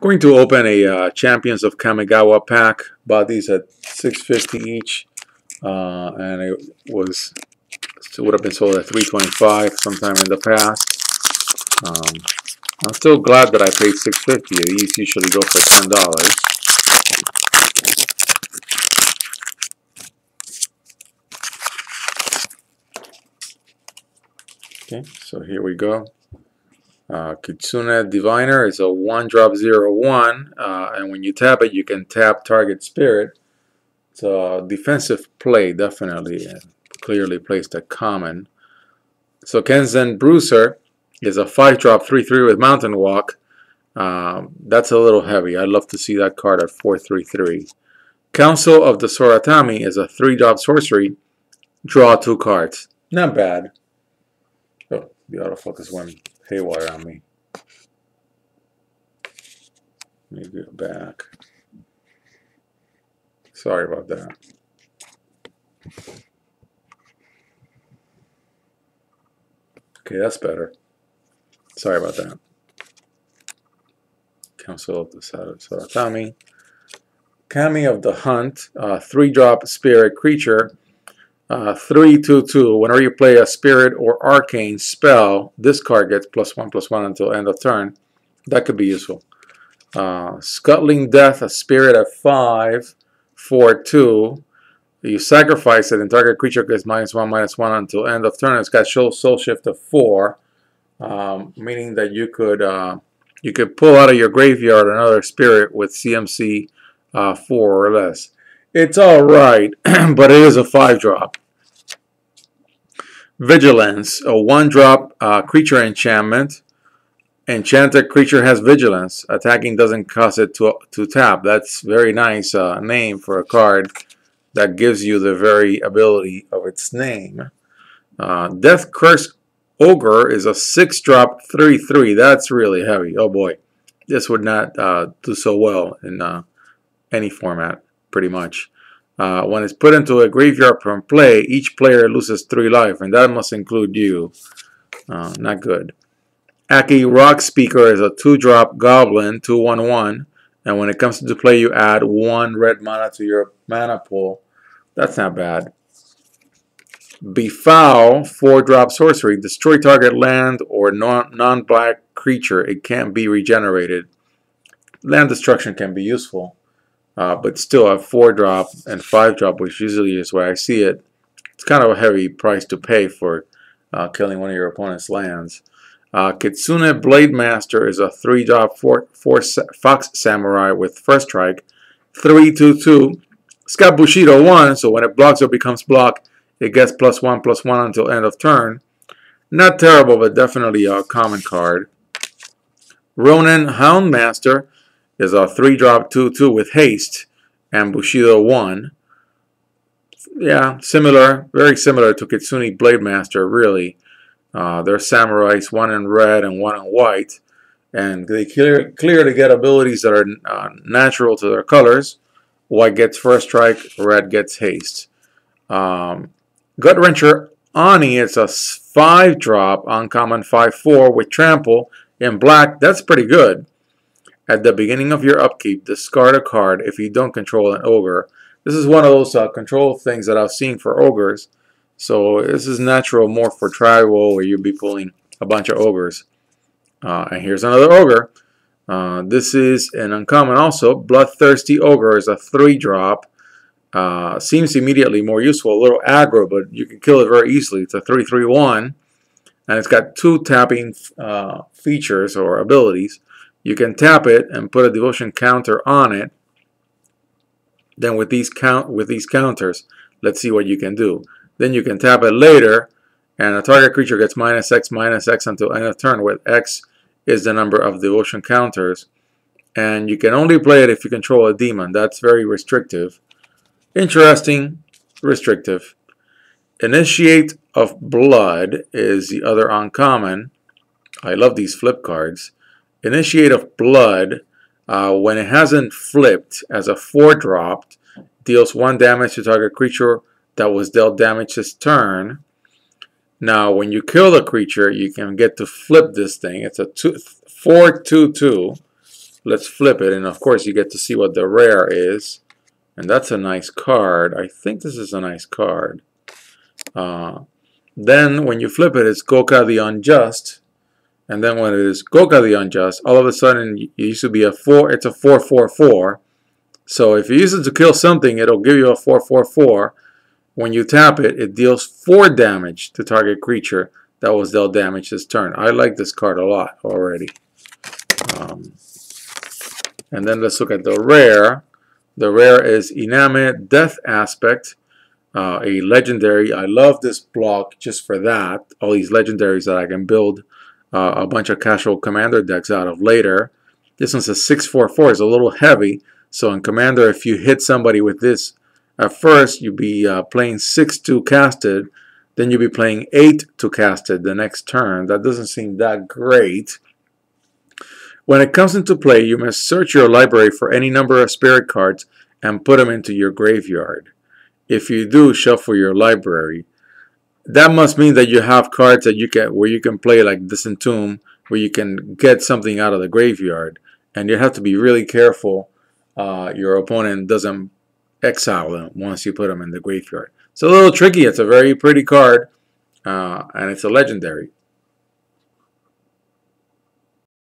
Going to open a Champions of Kamigawa pack. Bought these at $6.50 each, and it would have been sold at $3.25 sometime in the past. I'm still glad that I paid $6.50. These usually go for $10. Okay, so here we go. Kitsune Diviner is a 1-drop 0/1, and when you tap it, you can tap target spirit. It's a defensive play, definitely, and clearly placed at common. So Kenzen Bruiser is a 5-drop 3/3 with Mountain Walk. That's a little heavy. I'd love to see that card at 4/3/3. Council of the Soratami is a 3-drop sorcery. Draw 2 cards. Not bad. Oh, the autofocus went haywire on me. Let me go back. Sorry about that. Okay, that's better. Sorry about that. Council of the Soratami. Kami of the Hunt, 3-drop spirit creature. 3/2/2. Whenever you play a spirit or arcane spell, this card gets +1/+1 until end of turn. That could be useful. Scuttling Death, a spirit at 5/4/2. You sacrifice it and target creature gets -1/-1 until end of turn. It's got soul shift of 4, meaning that you could pull out of your graveyard another spirit with CMC 4 or less. It's alright, but it is a 5-drop. Vigilance, a 1-drop creature enchantment. Enchanted creature has vigilance. Attacking doesn't cost it to tap. That's very nice name for a card that gives you the very ability of its name. Death Curse Ogre is a 6-drop 3/3. That's really heavy. Oh boy. This would not do so well in any format, pretty much. When it's put into a graveyard from play, each player loses 3 life, and that must include you. Not good. Aki Rock Speaker is a 2-drop goblin, 2/1/1, and when it comes to play, you add 1 red mana to your mana pool. That's not bad. Befoul, 4-drop sorcery. Destroy target land or non-black creature. It can't be regenerated. Land destruction can be useful. But still a 4-drop and 5-drop, which usually is where I see it. It's kind of a heavy price to pay for killing one of your opponent's lands. Kitsune Blade Master is a 3-drop 4 Fox Samurai with first strike. 3/2/2. It's got Bushido 1, so when it blocks or becomes blocked, it gets +1/+1 until end of turn. Not terrible, but definitely a common card. Ronin Houndmaster is a 3-drop 2/2 with haste and Bushido 1. Yeah, similar, very similar to Kitsune Blade Master, really. They're samurais, 1 in red and 1 in white, and they clearly get abilities that are natural to their colors. White gets first strike, red gets haste. Gut-Wrencher Ani is a 5-drop uncommon 5/4 with trample in black. That's pretty good. At the beginning of your upkeep, discard a card if you don't control an ogre. This is one of those control things that I've seen for ogres. So this is natural more for tribal, where you'll be pulling a bunch of ogres. And here's another ogre. This is an uncommon also. Bloodthirsty Ogre is a 3-drop. Seems immediately more useful. A little aggro, but you can kill it very easily. It's a 3/3/1. And it's got 2 tapping features or abilities. You can tap it and put a devotion counter on it. Then with these counters, let's see what you can do. Then you can tap it later, and a target creature gets -X/-X until end of turn, where X is the number of devotion counters. And you can only play it if you control a demon. That's very restrictive. Interesting, restrictive. Initiate of Blood is the other uncommon. I love these flip cards. Initiate of Blood, when it hasn't flipped as a 4-drop, deals 1 damage to target creature that was dealt damage this turn. Now, when you kill the creature, you can get to flip this thing. It's a 4/2/2. let's flip it, and of course you get to see what the rare is, and that's a nice card. I think this is a nice card. Then when you flip it, it's Goka the Unjust, and then when it is Goka the Unjust, all of a sudden it used to be a 4. It's a 4/4/4. So if you use it to kill something, it'll give you a 4/4/4. When you tap it, it deals 4 damage to target creature that was dealt damage this turn. I like this card a lot already. And then let's look at the rare. The rare is Iname Death Aspect, a legendary. I love this block just for that. All these legendaries that I can build a bunch of casual commander decks out of later. This one's a 6/4/4. It's a little heavy. So in Commander, if you hit somebody with this, at first you'd be playing 6 to casted, then you'd be playing 8 to casted the next turn. That doesn't seem that great. When it comes into play, you must search your library for any number of spirit cards and put them into your graveyard. If you do, shuffle your library. That must mean that you have cards that you can, where you can play like Disentomb, where you can get something out of the graveyard, and you have to be really careful your opponent doesn't exile them once you put them in the graveyard. It's a little tricky. It's a very pretty card, and it's a legendary.